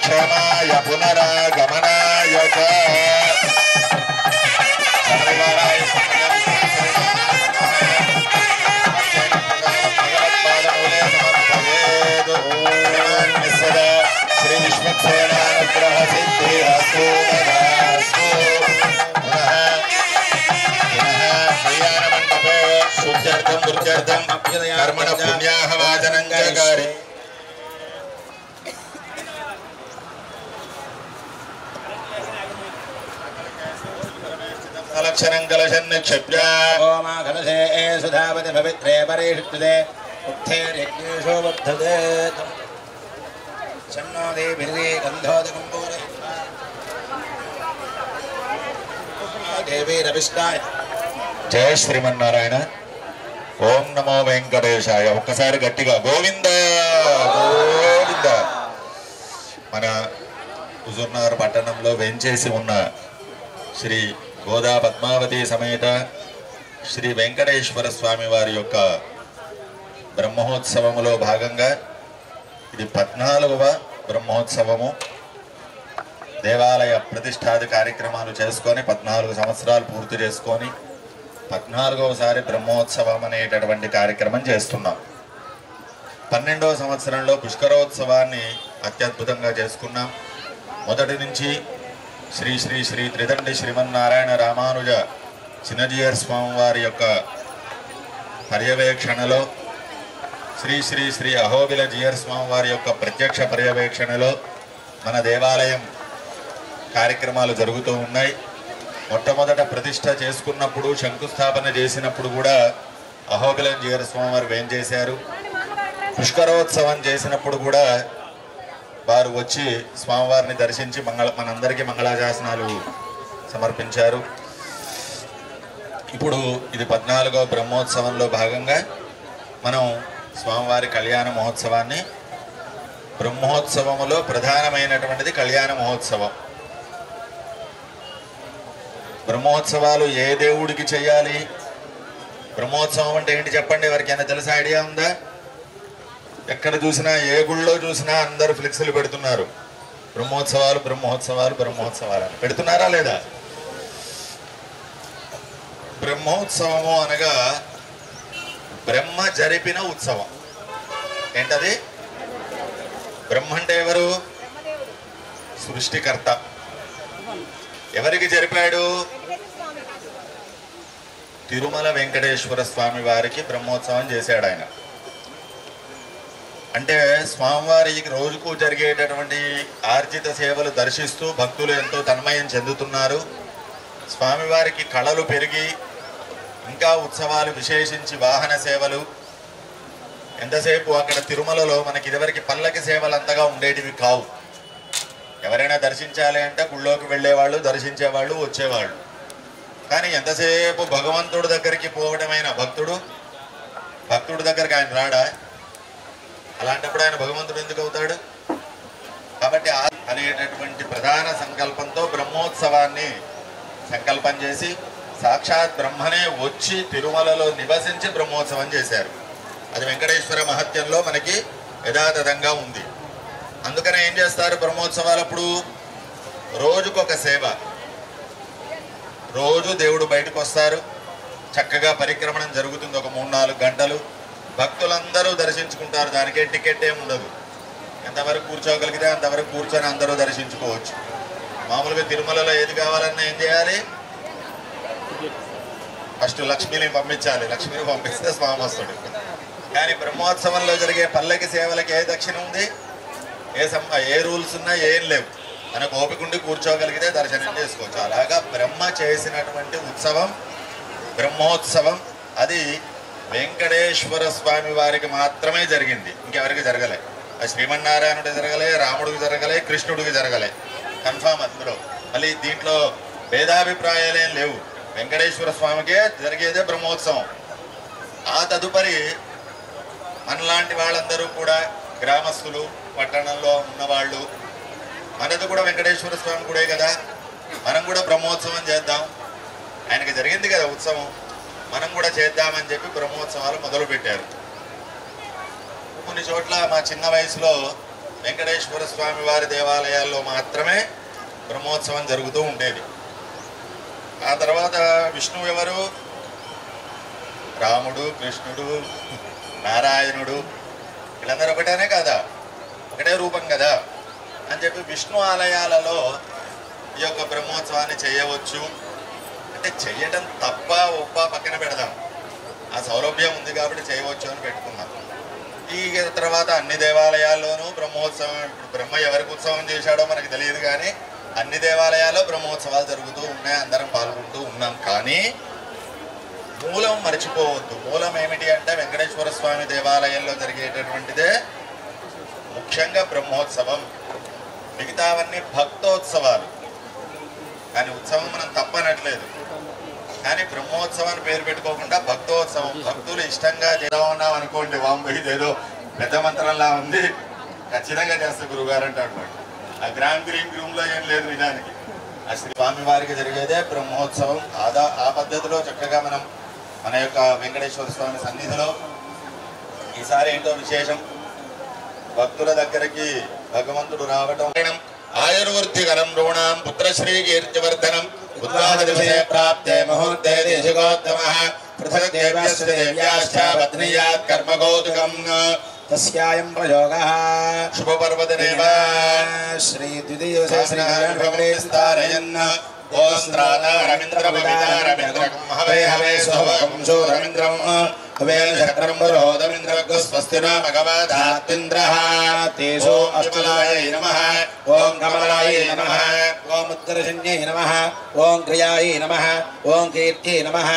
క్షేమాయ పునరాగమనాయ చ సర్వరివారాయ భగవత్పాదమూలే సమర్పయేత్. సదా శ్రీ విశ్వక్సేనానుగ్రహ సిద్ధిరస్తు తదాస్తు. కళ్యాణమండపే శుద్ధ్యర్థం వృద్ధ్యర్థం కర్మణ పుణ్యాహవాచనం చకారి. లక్షణం కలశం నిక్షిప్య ఓమా కలశే సుధావతి పవిత్రే పరేషుప్తే ఉత్తేర్యజ్ఞేషో వర్ధతే. చన్నో దేభిర్వే గంధోదకం పూరే దేవీరవిష్టాయ. జయ శ్రీమన్నారాయణ. ఓం నమో వెంకటేశాయ. ఒక్కసారి గట్టిగా గోవింద గోవింద. మన హుజూర్నగర్ పట్టణంలో వెంచేసి ఉన్న శ్రీ గోదా పద్మావతి సమేత శ్రీ వెంకటేశ్వర స్వామి వారి యొక్క బ్రహ్మోత్సవములో భాగంగా ఇది 14వ బ్రహ్మోత్సవము. దేవాలయ ప్రతిష్టాది కార్యక్రమాలు చేసుకొని 14 సంవత్సరాలు పూర్తి చేసుకొని 14వసారి బ్రహ్మోత్సవం అనేటటువంటి కార్యక్రమం చేస్తున్నాం. 12వ సంవత్సరంలో పుష్కరోత్సవాన్ని అత్యద్భుతంగా చేసుకున్నాం. మొదటి నుంచి శ్రీ శ్రీ శ్రీ త్రిదండి శ్రీమన్నారాయణ రామానుజ చిన్నజీయర్ స్వామి వారి యొక్క పర్యవేక్షణలో, శ్రీ శ్రీ శ్రీ అహోబిల జీయర్ స్వామి వారి యొక్క ప్రత్యక్ష పర్యవేక్షణలో మన దేవాలయం కార్యక్రమాలు జరుగుతూ ఉన్నాయి. మొట్టమొదట ప్రతిష్ట చేసుకున్నప్పుడు, శంకుస్థాపన చేసినప్పుడు కూడా అహోబిలం జీయర్ స్వామి వారు వేంచేశారు. పుష్కరోత్సవం చేసినప్పుడు కూడా వారు వచ్చి స్వామివారిని దర్శించి మనందరికీ మంగళాశాసనాలు సమర్పించారు. ఇప్పుడు ఇది 14వ బ్రహ్మోత్సవంలో భాగంగా మనం స్వామివారి కళ్యాణ మహోత్సవాన్ని, బ్రహ్మోత్సవములో ప్రధానమైనటువంటిది కళ్యాణ మహోత్సవం. బ్రహ్మోత్సవాలు ఏ దేవుడికి చేయాలి? బ్రహ్మోత్సవం అంటే ఏంటి చెప్పండి, ఎవరికైనా తెలిసే ఐడియా ఉందా? ఎక్కడ చూసినా, ఏ గుళ్ళో చూసినా అందరూ ఫ్లెక్సీలు పెడుతున్నారు. బ్రహ్మోత్సవాలు బ్రహ్మోత్సవాలు బ్రహ్మోత్సవాలు పెడుతున్నారా లేదా? బ్రహ్మోత్సవము అనగా బ్రహ్మ జరిపిన ఉత్సవం. ఏంటది? బ్రహ్మ అంటే ఎవరు? సృష్టికర్త. ఎవరికి జరిపాడు? తిరుమల వెంకటేశ్వర స్వామి వారికి బ్రహ్మోత్సవం చేశాడు ఆయన. అంటే స్వామివారికి రోజుకు జరిగేటటువంటి ఆర్జిత సేవలు దర్శిస్తూ భక్తులు ఎంతో తన్మయం చెందుతున్నారు. స్వామివారికి కళలు పెరిగి ఇంకా ఉత్సవాలు, విశేషించి వాహన సేవలు. ఎంతసేపు అక్కడ తిరుమలలో మనకి ఇదివరకు పల్లకి సేవలు అంతగా ఉండేటివి కావు. ఎవరైనా దర్శించాలి అంటే గుళ్ళోకి వెళ్ళేవాళ్ళు, దర్శించేవాళ్ళు, వచ్చేవాళ్ళు. కానీ ఎంతసేపు భగవంతుడి దగ్గరికి పోవడమైన భక్తుడి దగ్గరికి ఆయన రాడా? అలాంటప్పుడు ఆయన భగవంతుడు ఎందుకు అవుతాడు? కాబట్టి అనేటటువంటి ప్రధాన సంకల్పంతో బ్రహ్మోత్సవాన్ని సంకల్పం చేసి సాక్షాత్ బ్రహ్మనే వచ్చి తిరుమలలో నివసించి బ్రహ్మోత్సవం చేశారు. అది వెంకటేశ్వర మహత్యంలో మనకి యథాతథంగా ఉంది. అందుకనే ఏం చేస్తారు బ్రహ్మోత్సవాలప్పుడు? రోజుకొక సేవ. రోజు దేవుడు బయటకు వస్తారు, చక్కగా పరిక్రమణం జరుగుతుంది. ఒక 3-4 గంటలు భక్తులందరూ దర్శించుకుంటారు. దానికే టికెట్ ఏమి ఉండదు. ఎంతవరకు కూర్చోగలిగితే అంతవరకు కూర్చొని అందరూ దర్శించుకోవచ్చు. మామూలుగా తిరుమలలో ఏది కావాలన్నా ఏం చేయాలి? ఫస్ట్ లక్ష్మిని పంపించాలి. లక్ష్మిని పంపిస్తే స్వామి వస్తాడు. కానీ బ్రహ్మోత్సవంలో జరిగే పల్లకి సేవలకి ఏ దక్షిణ ఉంది? ఏ రూల్స్ ఉన్నా ఏం లేవు. మనకు ఓపిక ఉండి కూర్చోగలిగితే దర్శనం చేసుకోవచ్చు. అలాగా బ్రహ్మ చేసినటువంటి ఉత్సవం బ్రహ్మోత్సవం. అది వెంకటేశ్వర స్వామి వారికి మాత్రమే జరిగింది, ఇంకెవరికి జరగలే. అది శ్రీమన్నారాయణుడికి జరగలే, రాముడికి జరగలే, కృష్ణుడికి జరగలే. కన్ఫామ్ అందులో. మళ్ళీ దీంట్లో భేదాభిప్రాయాలేం లేవు. వెంకటేశ్వర స్వామికే జరిగేదే బ్రహ్మోత్సవం. ఆ తదుపరి మనలాంటి వాళ్ళందరూ కూడా గ్రామస్తులు, పట్టణంలో ఉన్నవాళ్ళు, మనది కూడా వెంకటేశ్వర స్వామి కూడా కదా, మనం కూడా బ్రహ్మోత్సవం చేద్దాం. ఆయనకి జరిగింది కదా ఉత్సవం, మనం కూడా చేద్దామని చెప్పి బ్రహ్మోత్సవాలు మొదలుపెట్టారు. కొన్ని చోట్ల మా చిన్న వయసులో వెంకటేశ్వర స్వామి వారి దేవాలయాల్లో మాత్రమే బ్రహ్మోత్సవం జరుగుతూ ఉండేది. ఆ తర్వాత విష్ణువు ఎవరు? రాముడు, కృష్ణుడు, నారాయణుడు, వీళ్ళందరూ ఒకటేనే కదా, ఒకటే రూపం కదా అని చెప్పి విష్ణు ఆలయాలలో ఈ యొక్క బ్రహ్మోత్సవాన్ని చేయవచ్చు అంటే, చెయ్యడం తప్ప ఒప్ప పక్కన పెడదాం, ఆ సౌలభ్యం ఉంది కాబట్టి చేయవచ్చు అని పెట్టుకుందాం. ఈ తర్వాత అన్ని దేవాలయాల్లోనూ బ్రహ్మోత్సవం, ఇప్పుడు బ్రహ్మ ఎవరికి ఉత్సవం చేశాడో మనకు తెలియదు కానీ అన్ని దేవాలయాల్లో బ్రహ్మోత్సవాలు జరుగుతూ ఉన్నాయి, అందరం పాల్గొంటూ ఉన్నాం. కానీ మూలం మర్చిపోవద్దు. మూలం ఏమిటి అంటే వెంకటేశ్వర స్వామి దేవాలయంలో జరిగేటటువంటిదే ముఖ్యంగా బ్రహ్మోత్సవం. మిగతావన్నీ భక్తోత్సవాలు. కానీ ఉత్సవం మనం తప్పనట్లేదు, కానీ బ్రహ్మోత్సవాన్ని పేరు పెట్టుకోకుండా భక్తోత్సవం, భక్తులు ఇష్టంగా చేద్దామన్నాం అనుకోండి, వాంబో ఇదేదో పెద్ద మంత్రంలా ఉంది, ఖచ్చితంగా చేస్తే గురుగారు అంటాడు. ఆ గ్రాండ్ గ్రీన్ రూమ్ లో ఏం లేదు నిజానికి. ఆ శ్రీ స్వామివారికి జరిగేదే బ్రహ్మోత్సవం. ఆ పద్ధతిలో చక్కగా మనం మన యొక్క వెంకటేశ్వర స్వామి సన్నిధిలో ఈసారి ఏంటో విశేషం, భక్తుల దగ్గరికి భగవంతుడు రావటం. ఆయుర్వృద్ధికరం రుణాం పుత్రశ్రీ కీర్తివర్ధనం ఉద్వాహదివసే ప్రాప్తే ముహూర్తే దేశికోత్తమః పృథక్ దేవ్యస్య దేవ్యాశ్చ పత్నీయాత్ కర్మకౌతుకం తస్యాయం ప్రయోగః శుభపర్వదినేవ శ్రీ ద్వితీయవసే శ్రీ వెంకటేశ్వరాయన్ ఓం త్రాత రవీంద్ర భవిత రవీంద్రకం హవే హవే సోహం సో రవీంద్రం హవేన శక్రం పురోదమింద్రగో స్వస్తిన భగవదాత్మింద్రః తేజో అష్టలాయ నమః ఓం కమలాయ నమః ఓం ఉత్తరశన్యై నమః ఓం క్రియాయ నమః ఓం కీర్త్యై నమః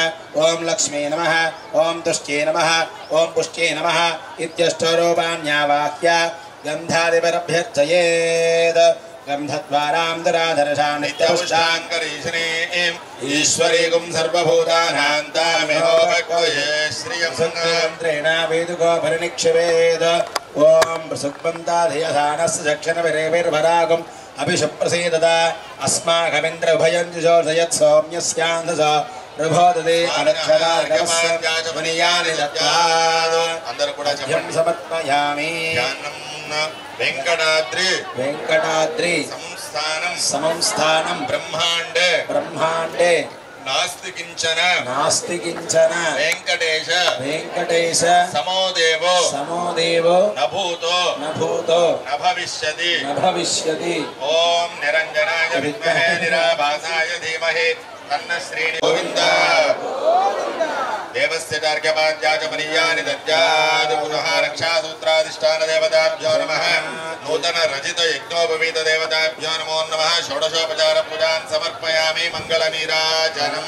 ఓం లక్ష్మీ నమః ఓం తుష్ట్యై నమః ఓం పుష్ట్యై నమః ఇత్యష్టరూపాణ్యావాక్య గంధాదిపరభ్యర్చయేత్ గంధద్వారాంతరాధరషా నిత్యపుష్టాంకరీశనీం ఈశ్వరీగుం సర్వభూతానాం తామిహోపక్వయే శ్రియం మంత్రేణ వేదుకో పరినిక్షవేద్ ఓం ప్రసుగ్బంతాధయసానస్య చక్షణవిరేవిర్వరాగం అభిషుప్రసీదత అస్మాకమింద్ర ఉభయం జుషోషయత్ సౌమ్యస్యాంధస ప్రభోదతే అనక్షరార్గమస్యాని దత్తాద్ అందరూ కూడా చెప్పండి. సమర్పయామి. వెంకటాద్రి వెంకటాద్రి సంస్థానం సంస్థానం బ్రహ్మాండే బ్రహ్మాండే నాస్తి కించన నాస్తి కించన వెంకటేశ వెంకటేశ సమోదేవో సమోదేవో నభూతో నభూతో నభవిష్యతి నభవిష్యతి. ఓం నిరంజనాయ విద్మహే నిరాభాసాయ ధీమహి తన్న శ్రీని గోవింద దేవస్య చార్ఘ్యపాద్యాచమనీయాని దద్యాద్ పునః రక్షాసూత్రాధిష్టాన దేవతాభ్యో నమః నూతన రచిత యజ్ఞోపవీత దేవతాభ్యో నమో నమః షోడశోపచార పూజాన్ సమర్పయామి. మంగళ నీరాజనం.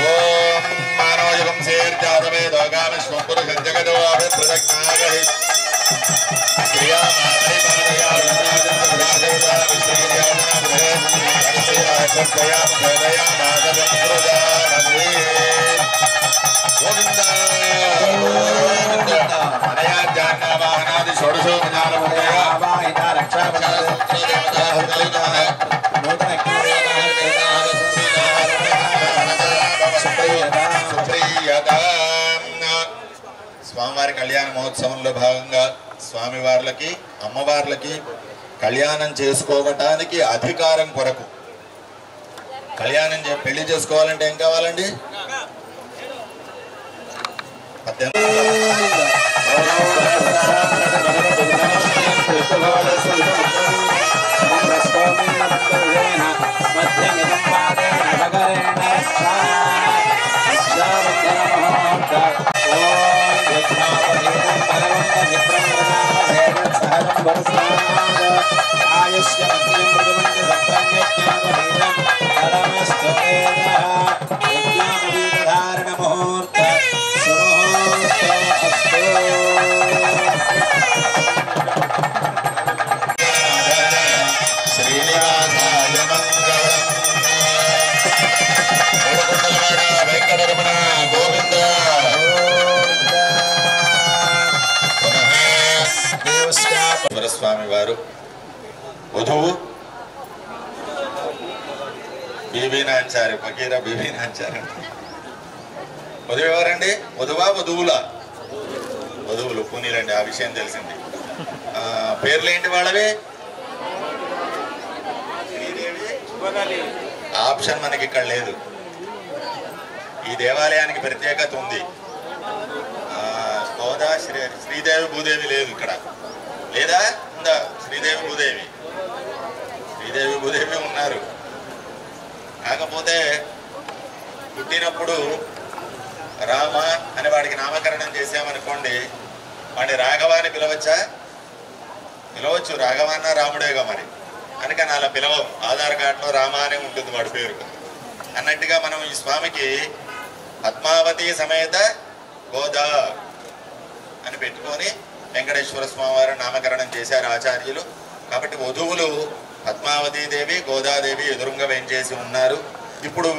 ఓం మానవయుగం సేర్జాతవేదో గామశ్వం పురుషం జగదో అభిప్రదజ్ఞాగహి అనయాజ్ఞావాహనాది స్వామివారి కళ్యాణ మహోత్సవంలో భాగంగా స్వామివార్లకి అమ్మవార్లకి కళ్యాణం చేసుకోవటానికి అధికారం కొరకు, కళ్యాణం పెళ్లి చేసుకోవాలంటే ఏం కావాలండి? 18 బీబీ నాంచారు, ఫకీరా బీబీ నాంచారు. వధువు ఎవరండి? వధువా వధువులా? వధువులు. పోనీలండి, ఆ విషయం తెలిసింది. పేర్లు ఏంటి వాళ్ళవి? ఆప్షన్ మనకి ఇక్కడ లేదు. ఈ దేవాలయానికి ప్రత్యేకత ఉంది. గోదా శ్రీదేవి భూదేవి లేదు ఇక్కడ. లేదా ఉందా? శ్రీదేవి భూదేవి ఉన్నారు. కాకపోతే పుట్టినప్పుడు రామ అని వాడికి నామకరణం చేసామనుకోండి, వాడిని రాఘవ అని పిలవచ్చా? పిలవచ్చు. రాఘవన్న రాముడేగా మరి, అందుకని అలా పిలవం. ఆధార్ కార్డులో రామ అనే ఉంటుంది వాడి పేరు అన్నట్టుగా. మనం ఈ స్వామికి పద్మావతి సమేత గోదా అని పెట్టుకొని వెంకటేశ్వర స్వామి వారు నామకరణం చేశారు ఆచార్యులు. కాబట్టి వధువులు పద్మావతీదేవి, గోదాదేవి ఎదురుగా వేంచేసి ఉన్నారు. ఇప్పుడు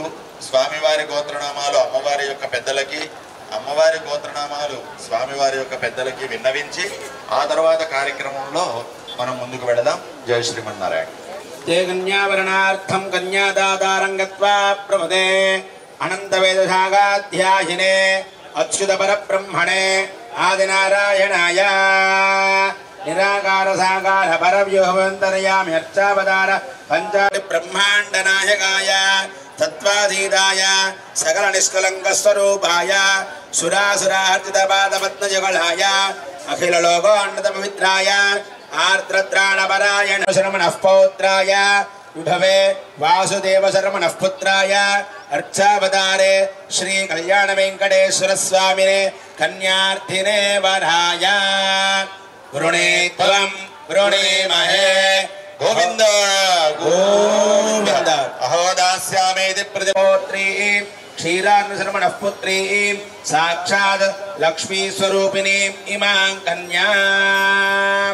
స్వామివారి గోత్రనామాలు అమ్మవారి యొక్క పెద్దలకి, అమ్మవారి గోత్రనామాలు స్వామివారి యొక్క పెద్దలకి విన్నవించి ఆ తర్వాత కార్యక్రమంలో మనం ముందుకు వెళదాం. జై శ్రీమన్నారాయణ. ते कन्यावरणार्थं कन्यादातारं गत्वा प्रभुते अनन्तवेदशाखाध्यायिने अच्युतपरब्रह्मणे आदिनारायणाय निराकारसाकार परव्यूहवन्तरयामि अर्चावतार पञ्चाशि ब्रह्माण्डनायकाय तत्त्वाधीताय सकलनिष्कलङ्कस्वरूपाय सुरासुरार्जितपादपद्मयुगलाय अखिललोकोन्नतपवित्राय आर्द्रत्राणपरायण शर्मणः पौत्राय विभवे वासुदेव शर्मणः पुत्राय अर्चावतारे श्री कल्याण वेंकटेश्वर स्वामिने कन्यार्थिने वराय वरुणे त्वं वरुणीमहे गोविंद गोविंद अहोदास्यामेति प्रतिपोत्री क्षीरार्णशर्मणः पुत्री साक्षात् लक्ष्मी स्वरूपिणी इमां कन्यां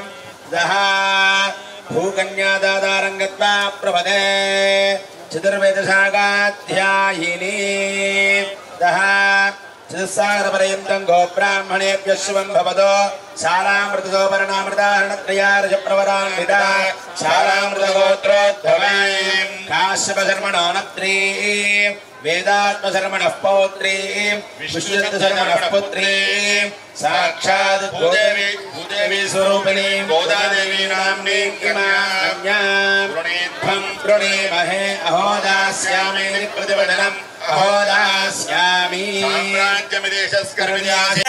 दहा भूकन्यादातारं गत्वा प्रभते चतुर्वेदशाखाध्यायिनी दहा चतुस्सागरपर्यन्तं गोब्राह्मणेभ्यः शुभं भवतो शालामृतसोपरणामृताहरणत्रयारजप्रवरान्विता शालामृतगोत्रोद्भवां काश्यपशर्मणो नत्री वेदात्मशर्मणः पौत्री विष्णुदत्तशर्मणः पुत्री साक्षात् भूदेवी स्वरूपिणी गोदादेवी नाम्नी कन्यां वृणीमहे अहोदास्यामि प्रतिवदनम् अहोदास्यामि साम्राज्यमिदेशस्कर्मण्यासि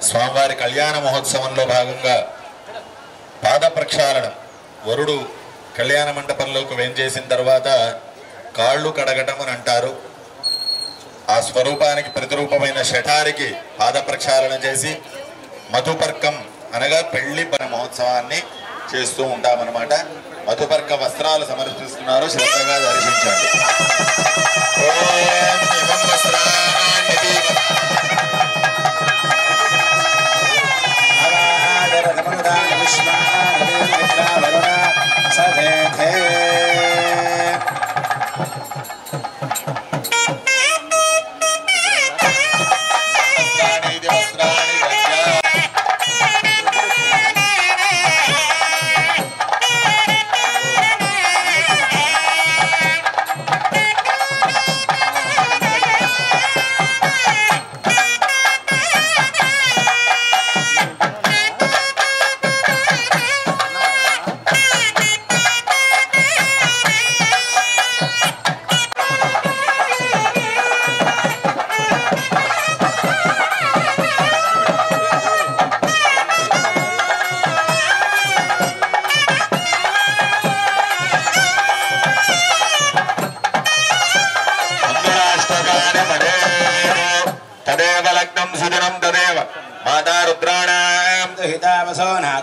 స్వామివారి కళ్యాణ మహోత్సవంలో భాగంగా పాద ప్రక్షాళనం. వరుడు కళ్యాణ మండపంలోకి వేంచేసిన తర్వాత కాళ్ళు కడగటం అని అంటారు. ఆ స్వరూపానికి ప్రతిరూపమైన శఠారికి పాద ప్రక్షాళన చేసి మధుపర్కం అనగా పెళ్లి మహోత్సవాన్ని చేస్తూ ఉంటామన్నమాట. మధుపర్క వస్త్రాలు సమర్పిస్తున్నారు, శ్రద్ధగా దర్శించండి.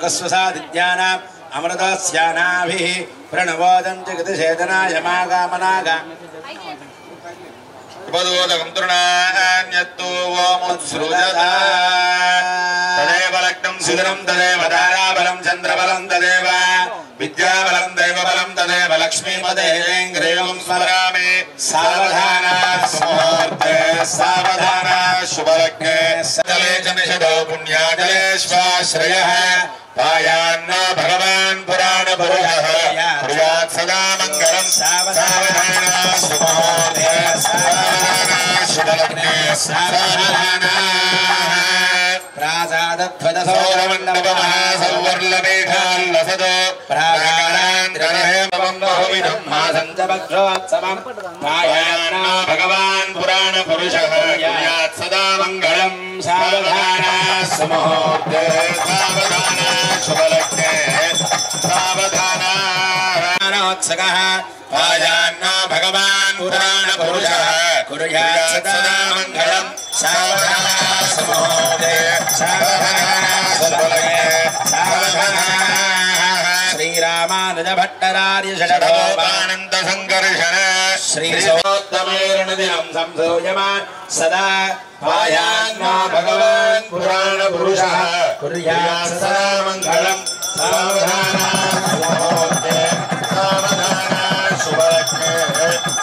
नागस्वसादित्यानाम् अमृतस्यानाभिः प्रणवोदं जगतिषेदनाय मागामनाग उपदोदकं तृणान्यत्तु वोमुत्सृजता तदेव लग्नं सुदिनं तदेव ताराबलं चन्द्रबलं तदेव विद्याबलं दैवबलं तदेव लक्ष्मीपदेवेङ्ग्रेवं स्मरामि सावधाना सुमुहूर्ते सावधाना शुभलग्ने जले च निषदो पुण्याजलेष्वाश्रयः पायान्न भगवान् पुराणपुरुषः कुर्यात् सदा मङ्गलं सावधाना सुमुहूर्ते सावधाना शुभलग्ने सावधाना प्रासादध्वजसौरमण्डपमहासौवर्लमेघाल्लसदो प्राकारान्तरहेमं बहुविधं मासञ्चपक्षोत्सवं पायान्न भगवान् पुराणपुरुषः कुर्यात् सदा मङ्गलं सावधाना सुमुहूर्ते सावधाना शुभलग्ने सावधाना नोत्सकः पायान्न भगवान् पुराणपुरुषः कुर्यात् सदा मङ्गलं सावधाना सुमुहूर्ते सावधाना शुभलग्ने सावधाना श्रीरामानुज भट्टरार्य षडभोपानन्द संकर्षण श्रीसोत्तमेरणदिनं संसूयमान् सदा पायान्न भगवान् पुराणपुरुषः कुर्यात् सदा मङ्गलं सावधाना सुमुहूर्ते सावधाना शुभलग्ने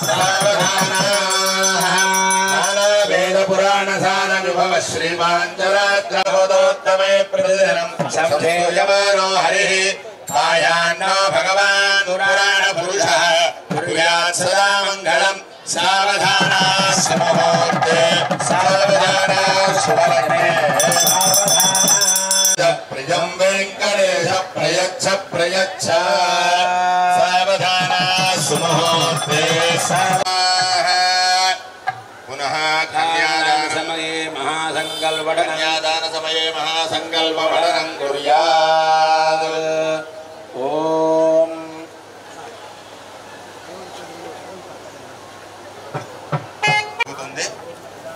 सावधाना वेदपुराणसारनुभव श्रीमाञ्चरात्रहोदोत्तमे प्रतिदिनं संसेव्यमानो हरिः पायान्न भगवान् पुराणपुरुषः कुर्यात् सदा मङ्गलं सावधाना सुमुहूर्ते सावधाना शुभलग्ने सावधाना प्रियं वेङ्कटेश प्रयच्छ प्रयच्छ सावधाना सुमुहूर्ते पुनः कन्यादान समये महासंकल्पवडनं कुर्यात्। ओम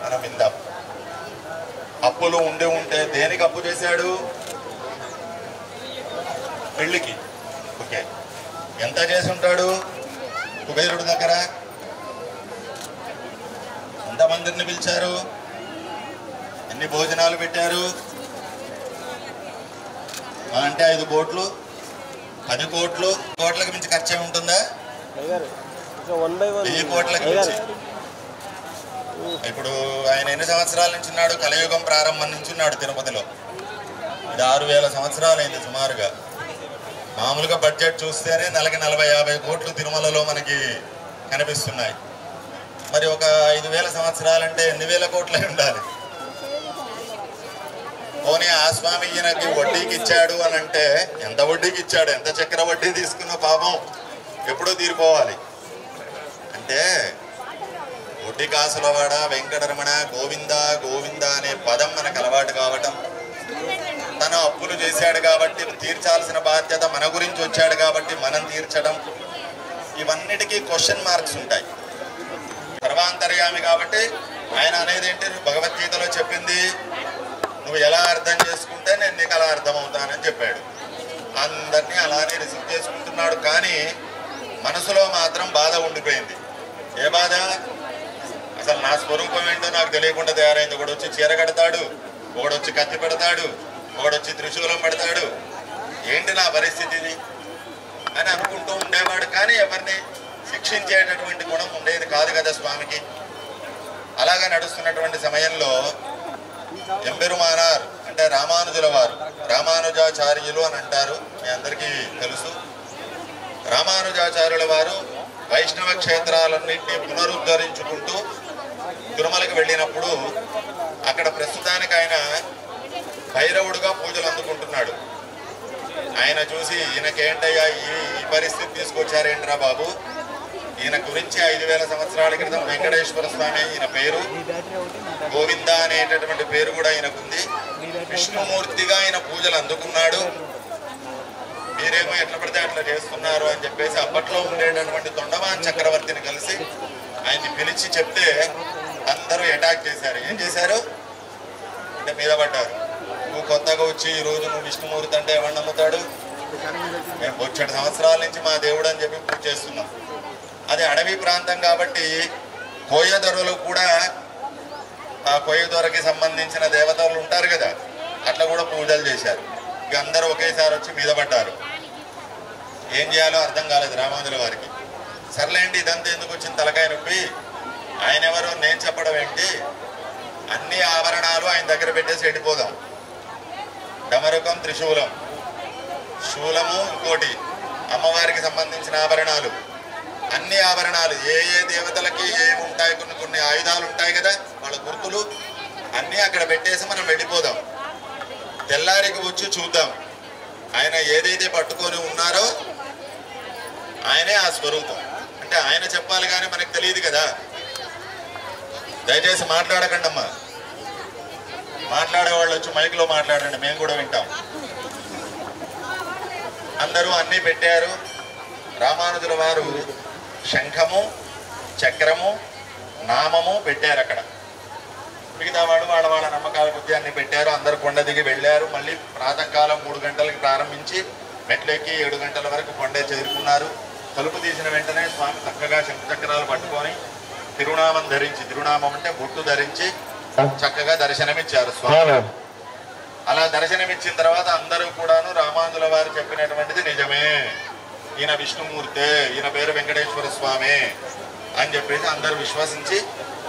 మనం విందాం. అప్పులు ఉంటే దేనికి అప్పు చేశాడు? పెళ్లికి. ఓకే, ఎంత చేసి ఉంటాడు కుబేరుడి దగ్గర? ఎంతమందిని పిలిచారు? ఎన్ని భోజనాలు పెట్టారు? అంటే 5 కోట్లు 10 కోట్లు కోట్లకి మించి ఖర్చు ఉంటుందా? 1000 కోట్లకి మించి ఇప్పుడు ఆయన ఎన్ని సంవత్సరాల నుంచి ఉన్నాడు? కలియుగం ప్రారంభం నుంచి ఉన్నాడు తిరుపతిలో. ఇది 6000 సంవత్సరాలైంది సుమారుగా. మామూలుగా బడ్జెట్ చూస్తేనే నెలకి 40-50 కోట్లు తిరుమలలో మనకి కనిపిస్తున్నాయి. మరి ఒక 5000 సంవత్సరాలంటే ఎన్ని వేల కోట్లే ఉండాలి? పోనీ ఆ స్వామి ఈయనకి వడ్డీకి ఇచ్చాడు అని అంటే ఎంత వడ్డీకి ఇచ్చాడు? ఎంత చక్ర వడ్డీ తీసుకున్న పాపం ఎప్పుడో తీరిపోవాలి. అంటే వడ్డీ కాసులవాడ వెంకటరమణ గోవింద గోవింద అనే పదం మనకు అలవాటు కావటం, తను అప్పులు చేశాడు కాబట్టి తీర్చాల్సిన బాధ్యత మన గురించి వచ్చాడు కాబట్టి మనం తీర్చడం, ఇవన్నిటికీ క్వశ్చన్ మార్క్స్ ఉంటాయి. సర్వాంతర్యామి కాబట్టి ఆయన అనేది ఏంటి? భగవద్గీతలో చెప్పింది నువ్వు ఎలా అర్థం చేసుకుంటే నేను నీకు అలా అర్థమవుతానని చెప్పాడు. అందరినీ అలానే రిసీవ్ చేసుకుంటున్నాడు. కానీ మనసులో మాత్రం బాధ ఉండిపోయింది. ఏ బాధ? అసలు నా స్వరూపం ఏంటో నాకు తెలియకుండా తయారైంది. ఒకడు వచ్చి చీర కడతాడు, ఒకడు వచ్చి కత్తి పెడతాడు, ఒకడు వచ్చి త్రిశూలం పెడతాడు. ఏంటి నా పరిస్థితి ఇది అని అనుకుంటూ ఉండేవాడు. కానీ ఎవరిని శిక్షించేటటువంటి గుణం ఉండేది కాదు కదా స్వామికి. అలాగా నడుస్తున్నటువంటి సమయంలో ఎంబెరుమానార్ అంటే రామానుజుల వారు, రామానుజాచార్యులు అని అంటారు, మీ అందరికీ తెలుసు. రామానుజాచార్యుల వారు వైష్ణవ క్షేత్రాలన్నింటినీ పునరుద్ధరించుకుంటూ తిరుమలకి వెళ్ళినప్పుడు అక్కడ ప్రస్తుతానికి ఆయన భైరవుడుగా పూజలు అందుకుంటున్నాడు. ఆయన చూసి ఈయనకేంటయ్యా ఈ పరిస్థితి తీసుకొచ్చారేంట్రా బాబు, ఈయన గురించి 5000 సంవత్సరాల క్రితం వెంకటేశ్వర స్వామి ఈయన పేరు, గోవింద అనేటటువంటి పేరు కూడా ఈయనకుంది, విష్ణుమూర్తిగా ఆయన పూజలు అందుకున్నాడు, మీరేమో ఎట్లా పడితే అట్లా చేస్తున్నారు అని చెప్పేసి అప్పట్లో ఉండేటటువంటి తొండమాన్ చక్రవర్తిని కలిసి ఆయన్ని పిలిచి చెప్తే అందరూ అటాక్ చేశారు. ఏం చేశారు అంటే మీద పడ్డారు. నువ్వు కొత్తగా వచ్చి ఈరోజు నువ్వు విష్ణుమూర్తి అంటే ఎవరు నమ్ముతాడు? మేము 7 సంవత్సరాల నుంచి మా దేవుడు అని చెప్పి పూజ చేస్తున్నాం. అది అడవి ప్రాంతం కాబట్టి కోయదొరలు కూడా ఆ కోయదొరకి సంబంధించిన దేవతలు ఉంటారు కదా, అట్లా కూడా పూజలు చేశారు. ఇక అందరూ ఒకేసారి వచ్చి మీద పడ్డారు. ఏం చేయాలో అర్థం కాలేదు రామానుజుల వారికి. సర్లేండి ఇదంతా ఎందుకు వచ్చింది తలకాయ నొప్పి, ఆయన ఎవరో నేను చెప్పడం ఏంటి, అన్ని ఆభరణాలు ఆయన దగ్గర పెట్టేసి వెళ్ళిపోదాం. డమరుకం, త్రిశూలం, శూలము, ఇంకోటి అమ్మవారికి సంబంధించిన ఆభరణాలు, అన్ని ఆభరణాలు ఏ ఏ దేవతలకి ఏమి ఉంటాయి, కొన్ని ఆయుధాలు ఉంటాయి కదా వాళ్ళ గుర్తులు, అన్నీ అక్కడ పెట్టేసి మనం వెళ్ళిపోదాం. తెల్లారికి వచ్చి చూద్దాం ఆయన ఏదైతే పట్టుకొని ఉన్నారో ఆయనే ఆ స్వరూపం. అంటే ఆయన చెప్పాలి కానీ మనకు తెలియదు కదా. దయచేసి మాట్లాడకండి అమ్మా, మాట్లాడేవాళ్ళు వచ్చి మైక్లో మాట్లాడండి, మేము కూడా వింటాం. అందరూ అన్నీ పెట్టారు. రామానుజుల వారు శంఖము, చక్రము, నామము పెట్టారు అక్కడ. మిగతా వాళ్ళు వాళ్ళ నమ్మకాల కొద్దీ అన్ని పెట్టారు. అందరు కొండ దిగి వెళ్ళారు. మళ్ళీ ప్రాతకాలం 3 గంటలకి ప్రారంభించి మెట్లెక్కి 7 గంటల వరకు కొండ చేరుకున్నారు. తలుపు తీసిన వెంటనే స్వామి చక్కగా శంఖచక్రాలు పట్టుకొని తిరునామం ధరించి, తిరునామం అంటే బొట్టు ధరించి చక్కగా దర్శనమిచ్చారు స్వామి. అలా దర్శనమిచ్చిన తర్వాత అందరూ కూడాను రామానుజుల వారు చెప్పినటువంటిది నిజమే, ఈయన విష్ణుమూర్తే, ఈయన పేరు వెంకటేశ్వర స్వామి అని చెప్పేసి అందరూ విశ్వసించి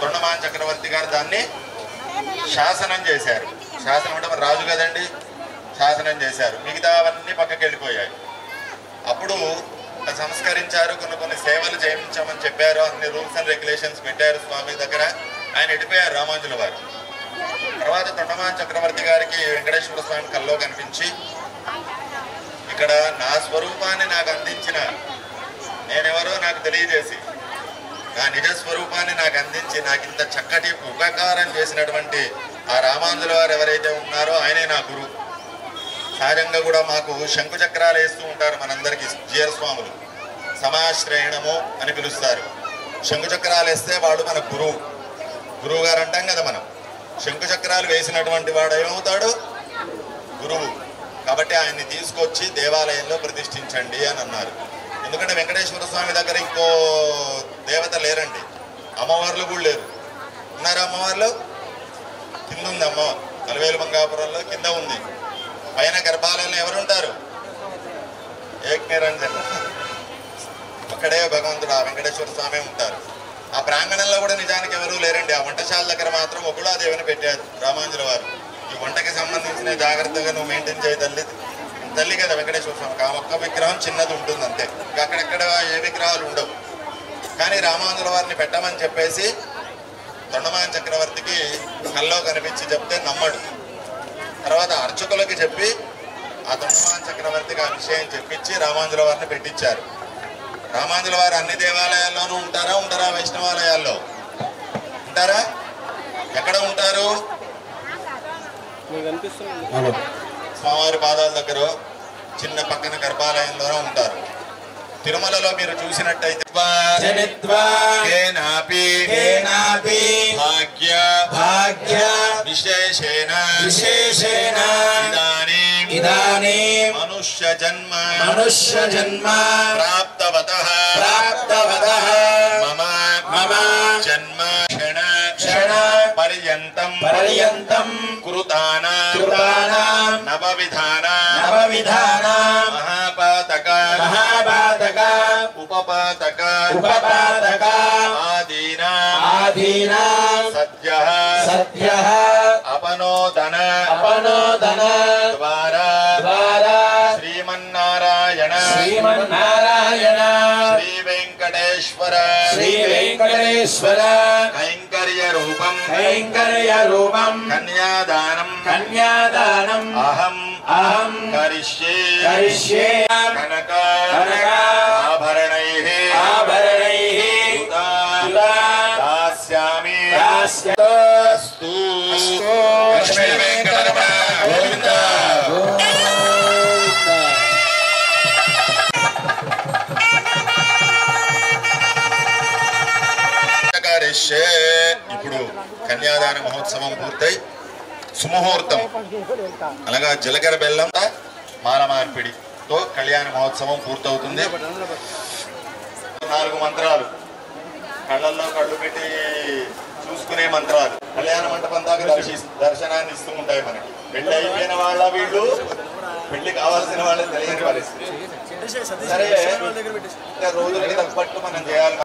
తొండమాన్ చక్రవర్తి గారు దాన్ని శాసనం చేశారు. శాసనం అంటే మరి రాజు కదండి, శాసనం చేశారు. మిగతా అవన్నీ పక్కకి వెళ్ళిపోయాయి. అప్పుడు సంస్కరించారు, కొన్ని సేవలు చేయించామని చెప్పారు, అన్ని రూల్స్ అండ్ రెగ్యులేషన్స్ పెట్టారు స్వామి దగ్గర. ఆయన వెళ్ళిపోయారు రామానుజుల వారు. తర్వాత తొండమాన్ చక్రవర్తి గారికి వెంకటేశ్వర స్వామి కల్లో కనిపించి, ఇక్కడ నా స్వరూపాన్ని నాకు అందించిన, నేనెవరో నాకు తెలియజేసి నా నిజ స్వరూపాన్ని నాకు అందించి నాకు ఇంత చక్కటి ఉపకారం చేసినటువంటి ఆ రామానుజుల వారు ఎవరైతే ఉన్నారో ఆయనే నా గురువు. సహజంగా కూడా మాకు శంకు చక్రాలు వేస్తూ ఉంటారు మనందరికీ జీయర్ స్వాములు, సమాశ్రయణము అని పిలుస్తారు. శంకు చక్రాలు వేస్తే వాడు మన గురువు గారు అంటాం కదా మనం. శంకు చక్రాలు వేసినటువంటి వాడు ఏమవుతాడు? గురువు. కాబట్టి ఆయన్ని తీసుకొచ్చి దేవాలయంలో ప్రతిష్ఠించండి అని అన్నారు. ఎందుకంటే వెంకటేశ్వర స్వామి దగ్గర ఇంకో దేవత లేరండి, అమ్మవార్లు కూడా లేరు. ఉన్నారా అమ్మవార్లు? కింద ఉంది అమ్మ, అలవేలు మంగాపురంలో కింద ఉంది. పైన గర్భాలయంలో ఎవరుంటారు? ఏక్ నిరంజన్, అక్కడే భగవంతుడు ఆ వెంకటేశ్వర స్వామి ఉంటారు. ఆ ప్రాంగణంలో కూడా నిజానికి ఎవరూ లేరండి. ఆ వంటశాల దగ్గర మాత్రం ఒకళాదేవిని పెట్టారు రామాంజుల వారు. ఈ వంటకి సంబంధించిన జాగ్రత్తగా నువ్వు మెయింటైన్ చేయ తల్లి కదా వెంకటేశ్వర స్వామికి. ఆ ఒక్క విగ్రహం చిన్నది ఉంటుంది అంతే, అక్కడెక్కడ ఏ విగ్రహాలు ఉండవు. కానీ రామాంజుల వారిని పెట్టమని చెప్పేసి తొండమాన్ చక్రవర్తికి కల్లో కనిపించి చెప్తే నమ్మడు. తర్వాత అర్చకులకి చెప్పి ఆ తొండమాన్ చక్రవర్తికి ఆ విషయం చెప్పించి రామాంజుల వారిని పెట్టించారు. రామాంజుల వారు అన్ని దేవాలయాల్లోనూ ఉంటారా వైష్ణవాలయాల్లో ఉంటారా? ఎక్కడ ఉంటారు? స్వామివారి పాదాల దగ్గర చిన్న పక్కన గర్భాలయంలోనే ఉంటారు. తిరుమలలో మీరు చూసినట్టయితే విశేషేణ ఇదానీం మనుష్య జన్మ ప్రాప్తవతః మమ జన్మ క్షణ పర్యంతం కృతానాం నవవిధాన మహాపాతక ఉపపాతక ఆదీనా సద్యః అపనోదన ద్వారా శ్రీమన్నారాయణ శ్రీ వెంకటేశ్వర కైంకర్య రూపం కన్యాదానం అహం కరిష్యే కనక ఆభరణైః దాస్యామి అస్తు లక్ష్మీ వెంకటరమణ గోవింద. ఇప్పుడు కన్యాదాన మహోత్సవం పూర్తయి సుముహూర్తం అనగా జీలకర్ర బెల్లం మాల మార్పిడితో కళ్యాణ మహోత్సవం పూర్తవుతుంది. 4 మంత్రాలు కళ్ళల్లో కళ్ళు పెట్టి చూసుకునే మంత్రాలు కళ్యాణ మంటపం దాకా దర్శనాన్ని ఇస్తూ ఉంటాయి మనకి. పెళ్లి అయిపోయిన వాళ్ళ వీళ్ళు, పెళ్లి కావాల్సిన వాళ్ళకి తెలియని పరిస్థితి. సరే రోజులకి తగ్గట్టు మనం చేయాలి.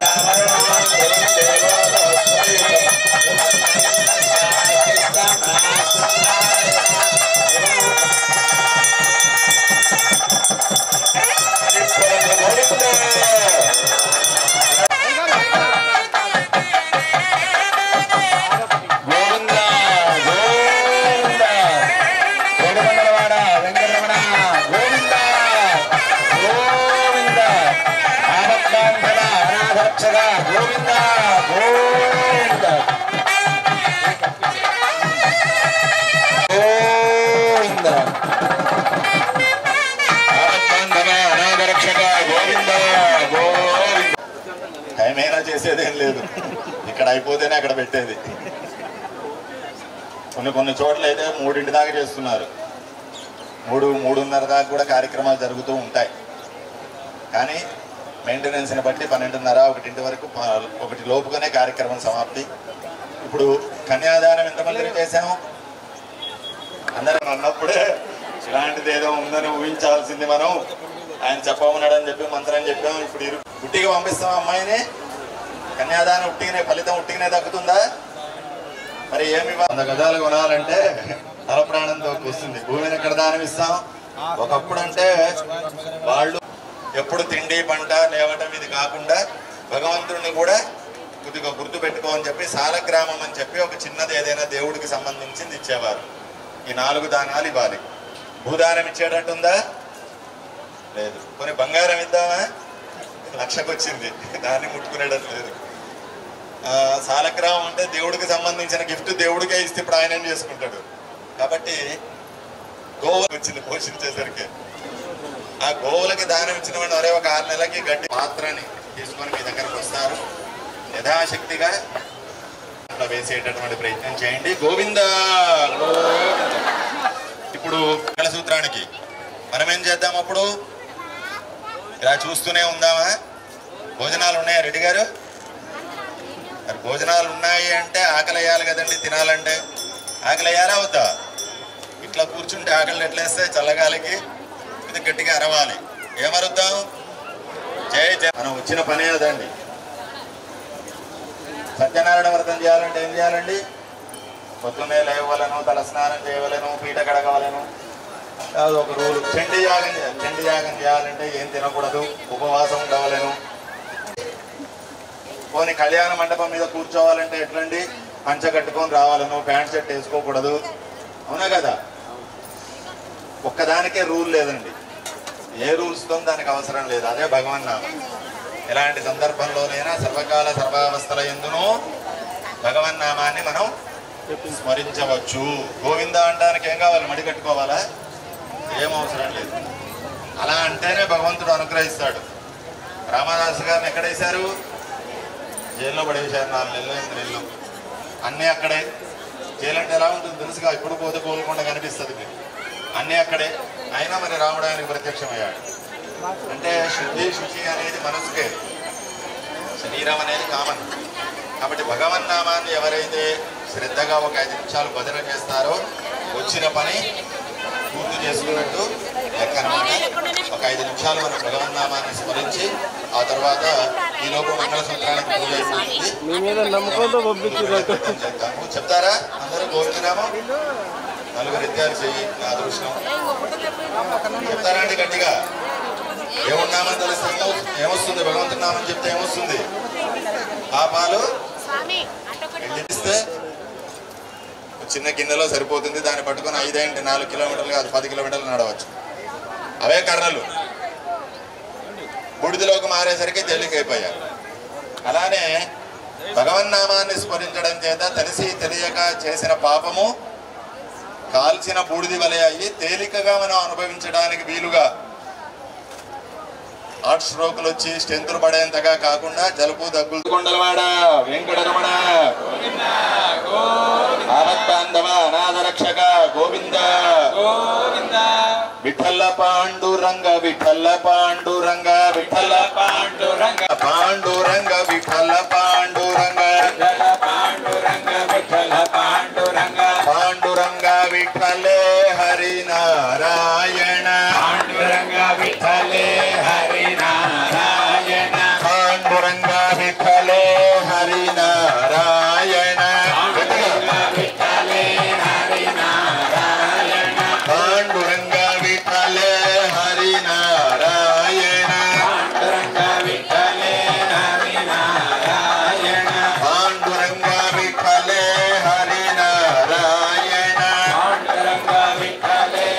టైమైనా చేసేదేం లేదు, ఇక్కడ అయిపోతేనే అక్కడ పెట్టేది. కొన్ని చోట్ల అయితే 3 దాకా చేస్తున్నారు, 3:30 దాకా కూడా కార్యక్రమాలు జరుగుతూ ఉంటాయి. కానీ మెయింటెనెన్స్ని బట్టి 12:30, 1 వరకు 1 లోపుగానే కార్యక్రమం సమాప్తి. ఇప్పుడు కన్యాదానం ఎంతమందిని చేశాము? అందరం అన్నప్పుడే ఇలాంటిది ఏదో ఉందని ఊహించాల్సింది మనం. ఆయన చెప్పమన్నాడని చెప్పి మంత్రం చెప్పాము. ఇప్పుడు ఉట్టిగా పంపిస్తాం అమ్మాయిని. కన్యాదానం ఉట్టిగానే, ఫలితం ఉట్టిగానే దక్కుతుందా? మరి ఏమి 100 గజాలు కొనాలంటే తల ప్రాణంతో వస్తుంది. భూమిని ఎక్కడ దానం ఇస్తాం? ఒకప్పుడు అంటే వాళ్ళు ఎప్పుడు తిండి పంట లేవటం ఇది కాకుండా భగవంతుడిని కూడా కొద్దిగా గుర్తు పెట్టుకోమని చెప్పి సాలగ్రామం అని చెప్పి ఒక చిన్నది ఏదైనా దేవుడికి సంబంధించింది ఇచ్చేవారు. ఈ 4 దానాలు ఇవ్వాలి. భూదానం ఇచ్చేటట్టుందా? లేదు. కొన్ని బంగారం ఇద్దామా? 1,00,000కు వచ్చింది, దాన్ని ముట్టుకునేటట్టు లేదు. సాలగ్రామం అంటే దేవుడికి సంబంధించిన గిఫ్ట్ దేవుడికే ఇస్తే ఇప్పుడు ఆయన ఏం చేసుకుంటాడు. కాబట్టి గోవులకు వచ్చింది పోషించేసరికి. ఆ గోవులకి దానం ఇచ్చిన వాడు ఒరే ఒక 6 నెలలకి గడ్డి పాత్రని తీసుకొని మీ దగ్గరకు వస్తారు. యథాశక్తిగా వేసేటటువంటి ప్రయత్నం చేయండి. గోవింద. ఇప్పుడు మంగళసూత్రానికి మనం ఏం చేద్దాం? అప్పుడు ఇలా చూస్తూనే ఉందామా? భోజనాలు ఉన్నాయా రెడ్డి గారు? మరి భోజనాలు ఉన్నాయి అంటే ఆకలి వేయాలి కదండి. తినాలంటే ఆకలి వేయాలా వద్దా? ఇట్లా కూర్చుంటే ఆకలి ఎట్లేస్తే చల్లగాలికి ఇది గట్టిగా అరవాలి. ఏమరుద్దాం? జై జై. మనం వచ్చిన పనే అదండి. సత్యనారాయణ వ్రతం చేయాలంటే ఏం చేయాలండి? పొద్దున్నే లేవలను, తల స్నానం చేయవలను, పీట కడగవలను. అది ఒక రూలు. చండీ యాగం చేయాలంటే ఏం తినకూడదు, ఉపవాసం ఉండవలను. పోనీ కళ్యాణ మండపం మీద కూర్చోవాలంటే ఎట్లండి? పంచ కట్టుకొని రావాలను, ప్యాంట్ షర్ట్ వేసుకోకూడదు. అవునా కదా? ఒక్కదానికే రూల్ లేదండి. ఏ రూల్స్తో దానికి అవసరం లేదు. అదే భగవన్నామం. ఎలాంటి సందర్భంలోనైనా సర్వకాల సర్వావస్థల యందును భగవన్నామాన్ని మనం స్మరించవచ్చు. గోవింద అనడానికి ఏం కావాలి? మడి కట్టుకోవాలా? ఏం అవసరం లేదు. అలా అంటేనే భగవంతుడు అనుగ్రహిస్తాడు. రామదాసు గారిని ఎక్కడ వేశారు? జైల్లో పడేశారు. 4 నెలలు 8 నెలలు అన్నీ అక్కడే. జైలు అంటే ఎలా ఉంటుంది తెలుసుగా? ఇప్పుడు పోతే కోలుకుండా కనిపిస్తుంది మీకు. అన్నీ అక్కడే. అయినా మరి రాముడు ఆయనకు ప్రత్యక్షమయ్యాడు. అంటే శుచి అనేది మనసుకే, శరీరం అనేది కామన్. కాబట్టి భగవన్నామాన్ని ఎవరైతే శ్రద్ధగా ఒక 5 నిమిషాలు భజన చేస్తారో వచ్చిన పని పూర్తి చేసుకున్నట్టు లెక్క అన్నమాట. ఒక 5 నిమిషాలు మనం భగవన్నామాన్ని స్మరించి ఆ తర్వాత ఈ లోపు మంగళసూత్రానికి పూజ అయిపోతుంది. చెప్తారా అందరూ? గోవిందనామం 4 ఎత్తారు చెయ్యి. నా అదృష్టం. చెప్తారా అండి గట్టిగా? ఏమున్నామని తెలిస్తే ఏమొస్తుంది? భగవంతుడి నామని చెప్తే ఏమొస్తుంది? పాపాలు ఎండిస్తే చిన్న గిన్నెలో సరిపోతుంది. దాన్ని పట్టుకొని 5 ఏంటి 4 కిలోమీటర్లు కాదు 10 కిలోమీటర్లు నడవచ్చు. అవే కర్రలు బూడిదలోకి మారేసరికి తేలికైపోయారు. అలానే భగవన్నామాన్ని స్మరించడం చేత తెలిసి తెలియక చేసిన పాపము కాల్చిన బూడిది వలె అయ్యి తేలికగా మనం అనుభవించడానికి వీలుగా హార్ట్ స్ట్రోకులు వచ్చి స్టెంతులు పడేంతగా కాకుండా జలుబు దగ్గులు. కొండలవాడ వెంకటరమణ ఆపద్బాంధవ అనాథ రక్షక గోవింద గోవింద. విఠల పాండురంగ విఠల పాండురంగ విఠల పాండురంగ పాండురంగ విఠల పాండురంగ పాండురంగ విఠల పాండురంగ పాండురంగ విఠలే హరినారాయణ పాండురంగ విఠలే హరినారాయణ పాండురంగ విఠలే హరినారాయణ విఠలే హరినారాయణ పాండురంగ విఠలే హరినారాయణ పాండురంగ విఠలే హరినారాయణ పాండురంగ విఠలే హరినారాయణ పాండురంగ విఠలే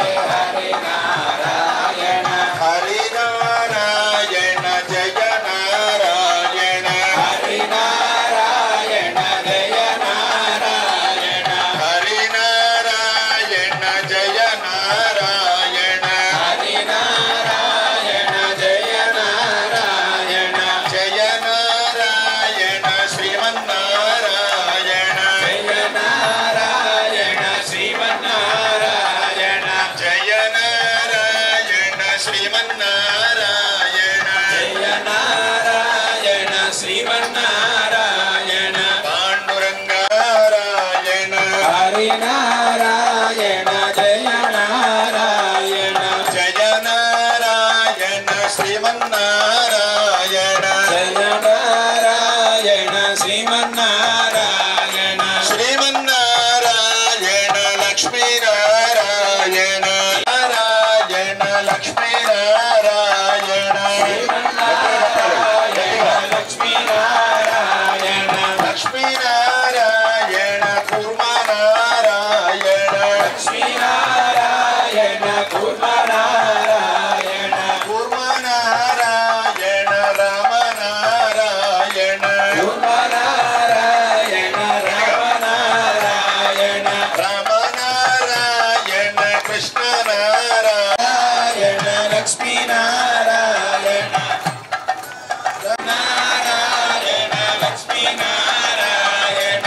హరినారాయణ హరినారాయణ జయ నారాయణ హరినారాయణ జయ నారాయణ హరినారాయణ జయ నారాయణ హరినారాయణ జయ నారాయణ జయ నారాయణ శ్రీమన్నారాయణ జయ నారాయణ శ్రీమన్నారాయణ జయ నారాయణ శ్రీమన్నారాయణ జయ నారాయణ శ్రీమన్నారాయణ పాండురంగారాయణ హరినారాయణ జయ నారాయణ జయ నారాయణ శ్రీమన్నారాయణ జయ నారాయణ శ్రీమన్నారాయణ శ్రీమన్నారాయణ లక్ష్మీనారాయణ నారాయణ లక్ష్మీనారాయణ లక్ష్మీనారాయణ లక్ష్మీనారాయణ కూర్మనారాయణ లక్ష్మీనారాయణ కూర్మనారాయణ కూర్మనారాయణ రామనారాయణ కూర్మనారాయణ రామనారాయణ రామనారాయణ కృష్ణనారాయణ లక్ష్మీనారాయణ నారాయణ లక్ష్మీనారాయణ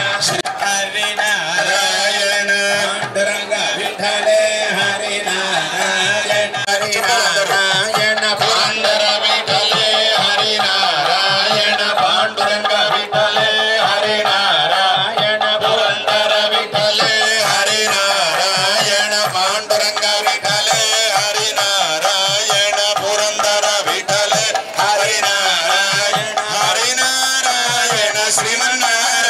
హరినారాయణ పాండురంగ విఠలే హరినారాయణ హరినారాయణ పాండుర విఠలే హరినారాయణ పాండురంగ విఠలే హరినారాయణ పురందర విఠలే హరినారాయణ పాండురంగ విఠలే హరినారాయణ పురందర విఠలే హరినారాయణ హరినారాయణ శ్రీమన్నారాయణ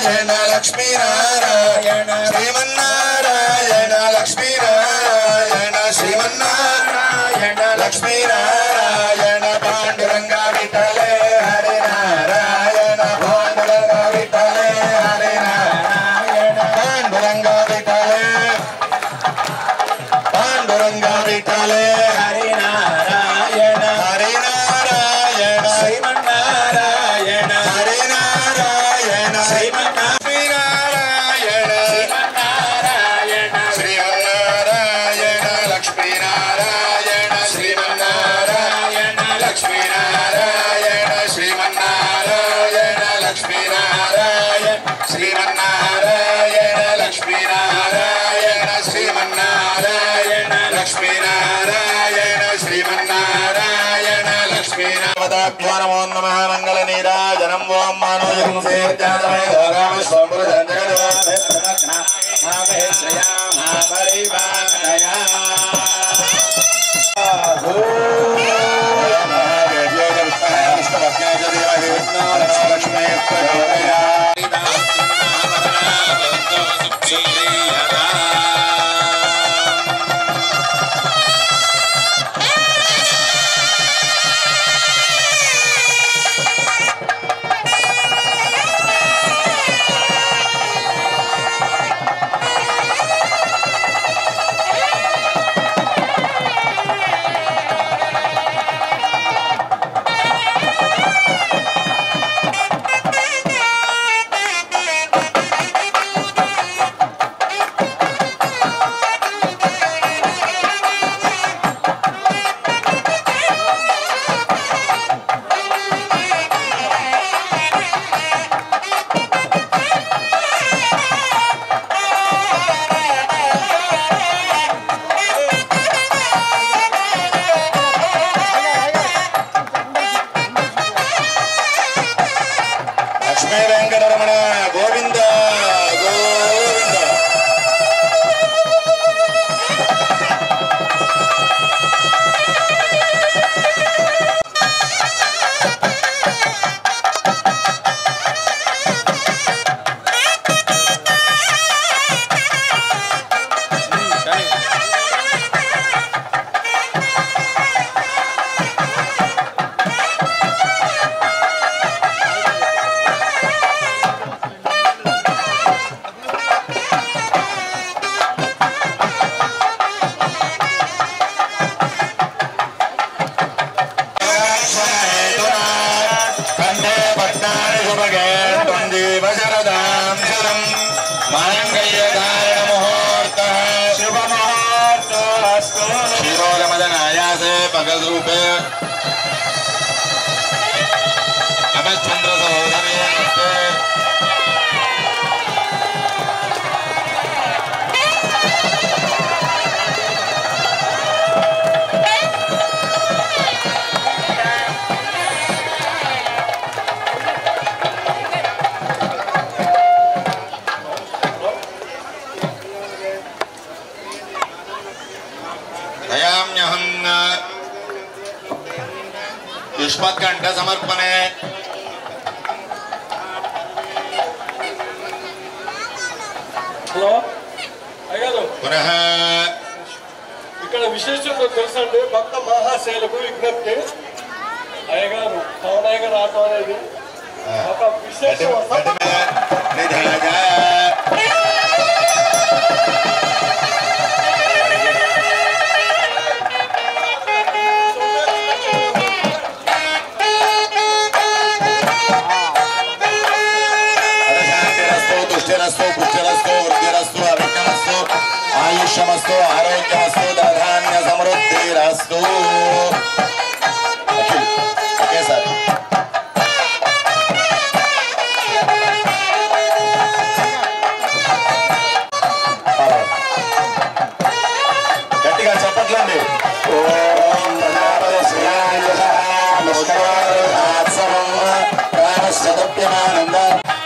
శ్రీమన్నారాయణ లక్ష్మీనారాయణ శ్రీమన్నారాయణ లక్ష్మీనారాయణ శ్రీమన్నారాయణ లక్ష్మీనారాయణ పాండురంగ విఠలే హరి నారాయణ పాండురంగ విఠలే హరి నారాయణ పాండురంగ విఠలే పాండురంగ విఠలే హరి నారాయణ హరి నారాయణ శ్రీమన్నారాయణ హరి నారాయణ శ్రీమన్నారాయణ శ్రీమన్నారాయణ లక్ష్మీనారాయణ శ్రీమన్నారాయణ లక్ష్మీనారాయణ శ్రీమన్నారాయణ లక్ష్మీనారాయణ శ్రీమన్నారాయణ లక్ష్మీనారాయణ శ్రీమన్నారాయణ లక్ష్మీనారాయణ శ్రీమన్నారాయణ లక్ష్మీనారాయణాభ్యో నమో నమః మంగళ నీరాజనం ఓం మానోజం సేర్జాతమై గౌరవ స్వంపుర జగదోధన మామహేశ్రయామా పరివాదయా లక్ష్మీ వెంకటరమణ గోవింద గోవింద रूपे अमचंद्र सहोदरी युष्मत्कण्ठ समर्पणे హలో అయ్యారు पुनः ఇక్కడ విశేషంగా తెలుసండి భక్త మహాశైలకు విజ్ఞప్తి అయ్యగారు పవనయ్య గారు రావటం అనేది ఒక విశేషం आयुष्यमस्तु आरोग्यमस्तु धान्य समृद्धिरस्तु ओके सर గట్టిగా చెప్పట్లండి ఓం నమః శివాయ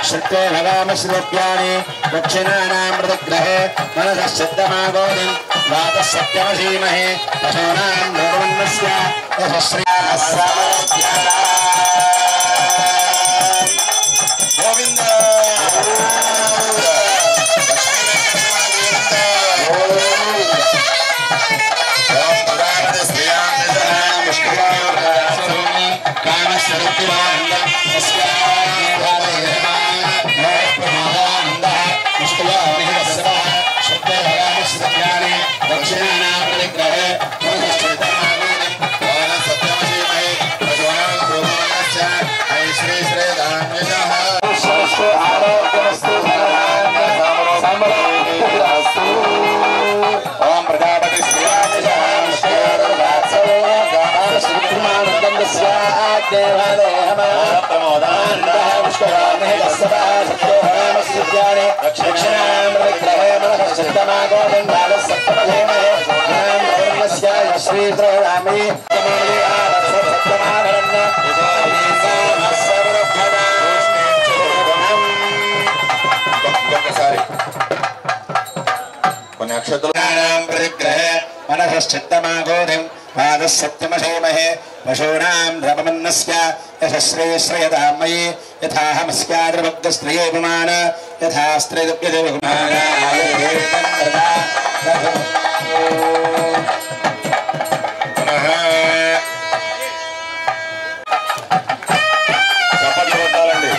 श्रुते भगामश्रुत्यानि दक्षिणानामृतग्रहे मनसः शब्दमागोदिं वातः सत्यमसीमहे पशूनां निर्वन्नस्य यशस्श्रिया गोविन्द కొన్ని అక్షతలు मनश्चित्तमागोधिं पादसत्यमशेमहे पशूनां द्रवमन्नस्य यशस्रे श्रयतां मयि यथाहमस्याद्रवग्स्त्रिये पुमान यथा చప్పట్లు కొట్టాలండి.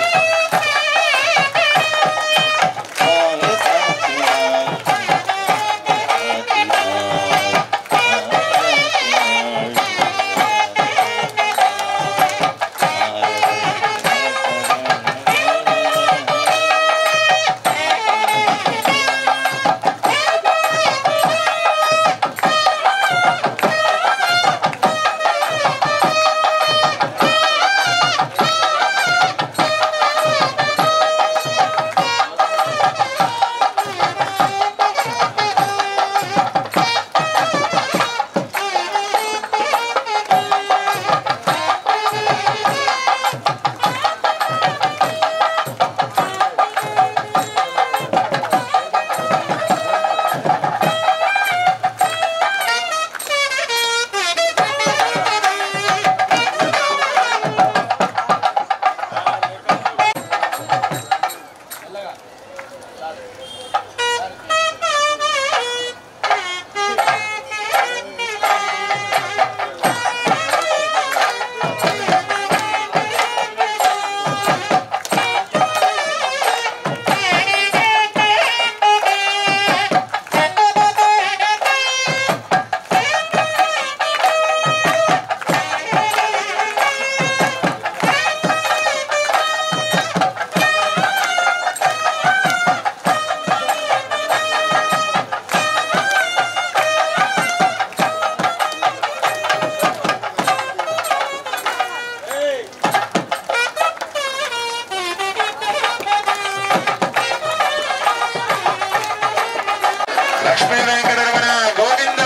లక్ష్మీ వెంకటరమణ గోవింద,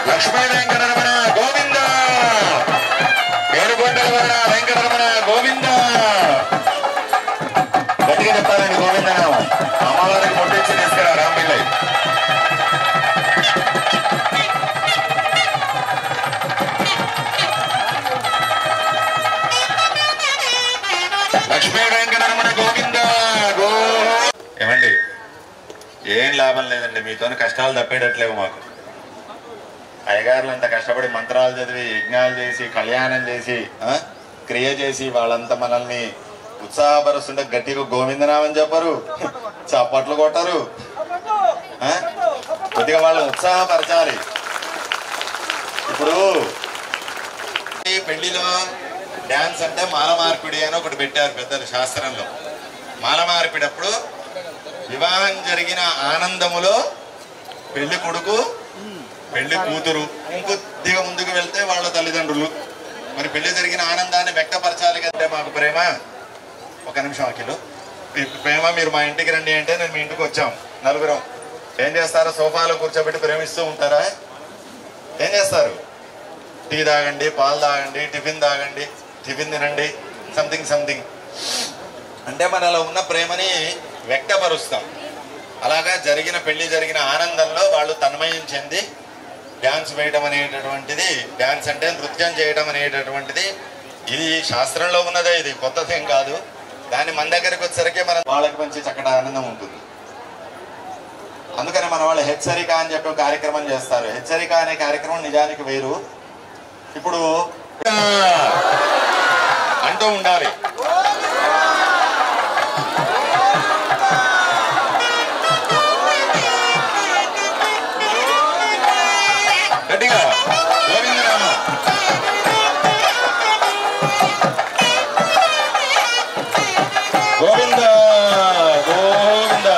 లక్ష్మీ వెంకటరమణ గోవింద, ఏడుకొండలవరణ వెంకటరమణ గోవింద. గట్టిగా చెప్పాలండి గోవింద నామం. అమ్మవారికి ముట్టించి తీసుకురా రాంపిల్లై. లక్ష్మీ వెంకటరమణ గోవింద గో. ఏమండి ఏం లాభం లేదండి, మీతో కష్టాలు తప్పేటట్లేవు మాకు. అయ్యగారులు అంత కష్టపడి మంత్రాలు చదివి యజ్ఞాలు చేసి కళ్యాణం చేసి క్రియ చేసి వాళ్ళంతా మనల్ని ఉత్సాహపరుస్తుంటే గట్టిగా గోవిందనామని చెప్పరు, చప్పట్లు కొట్టరు. కొద్దిగా వాళ్ళని ఉత్సాహపరచాలి. ఇప్పుడు ఈ పెళ్లిలో డాన్స్ అంటే మాల మార్పిడి అని ఒకటి పెట్టారు పెద్దలు శాస్త్రంలో. మాల మార్పిడప్పుడు వివాహం జరిగిన ఆనందములో పెళ్లి కొడుకు పెళ్లి కూతురు ఇంకొద్దిగా ముందుకు వెళ్తే వాళ్ళ తల్లిదండ్రులు. మరి పెళ్లి జరిగిన ఆనందాన్ని వ్యక్తపరచాలి కంటే మాకు ప్రేమ. ఒక నిమిషం అఖిలు, ప్రేమ మీరు మా ఇంటికి రండి అంటే నేను మీ ఇంటికి వచ్చాం నలుగురం. ఏం చేస్తారు? సోఫాలో కూర్చోబెట్టి ప్రేమిస్తూ ఉంటారా? ఏం చేస్తారు? టీ తాగండి, పాలు తాగండి, టిఫిన్ తాగండి, టిఫిన్ తినండి, సంథింగ్ సంథింగ్ అంటే మనలో ఉన్న ప్రేమని వ్యక్తపరుస్తాం. అలాగా జరిగిన పెళ్లి జరిగిన ఆనందంలో వాళ్ళు తన్మయం చెంది డ్యాన్స్ వేయడం అనేటటువంటిది, డ్యాన్స్ అంటే నృత్యం చేయడం అనేటటువంటిది ఇది శాస్త్రంలో ఉన్నదే, ఇది కొత్తదేం కాదు. దాన్ని మన దగ్గరికి వచ్చేసరికి మన వాళ్ళకి మంచి చక్కటి ఆనందం ఉంటుంది. అందుకని మన వాళ్ళు హెచ్చరిక అని చెప్పి కార్యక్రమం చేస్తారు. హెచ్చరిక అనే కార్యక్రమం నిజానికి వేరు. ఇప్పుడు అంటూ ఉండాలి. గట్టిగా గోవిందనామం. గోవింద గోవింద.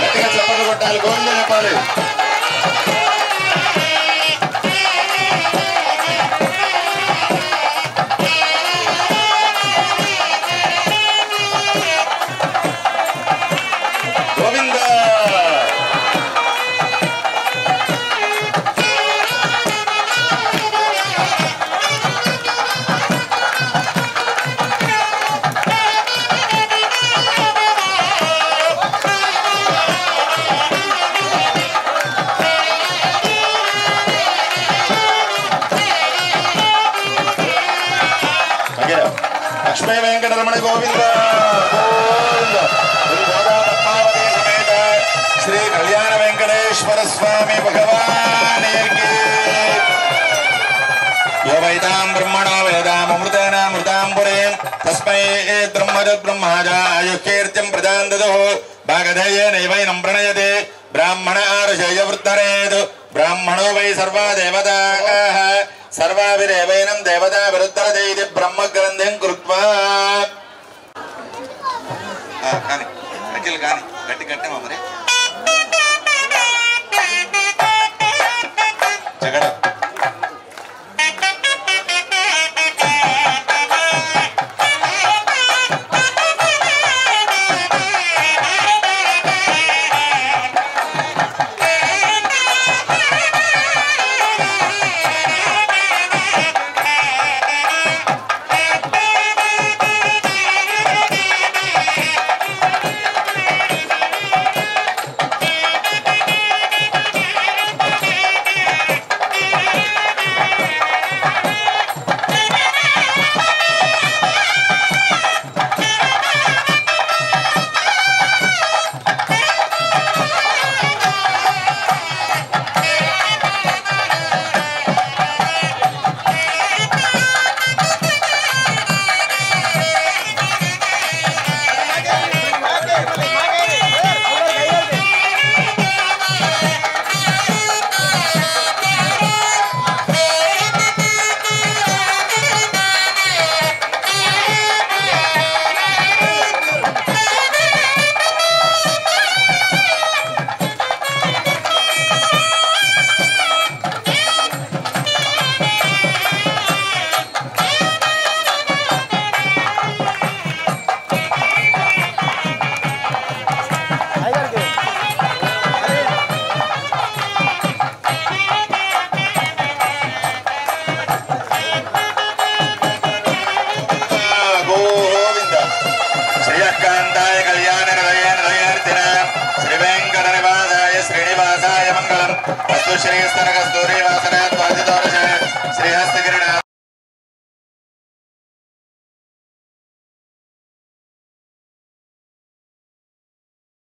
గట్టిగా చెప్పలు కొట్టాలి, గోవింద చెప్పాలి. గోవింద లక్ష్మీ వెంకటరమణ గోవింద గోవింద. గోదావరి సమేత శ్రీ కళ్యాణ వెంకటేశ్వర స్వామి భగవానికి. యో వైతాం బ్రహ్మణో వేదామృతామృతాంబురేం తస్మై బ్రహ్మజబ్రహ్మాజాయుకీర్తిం ప్రజాన్ దదుః భాగధేయేనైవైనం ప్రణయతే బ్రాహ్మణ ఆరుషేయ వృత్తరేత్ బ్రాహ్మణో వై సర్వా దేవతాః సర్వాభిరేవైనం దేవతా విరుద్ధరజైతి బ్రహ్మగ్రంథిం కృత్వా. కానీ అఖిల్ కానీ గట్టి కట్టమా మరి జగడ. శ్రీయకాంతాయ కళ్యాణ నిలయార్థిన శ్రీ వెంకట నివాసాయ శ్రీనివాసాయ మంగళం. వస్తు శ్రీ స్తర కస్తూరి వాసన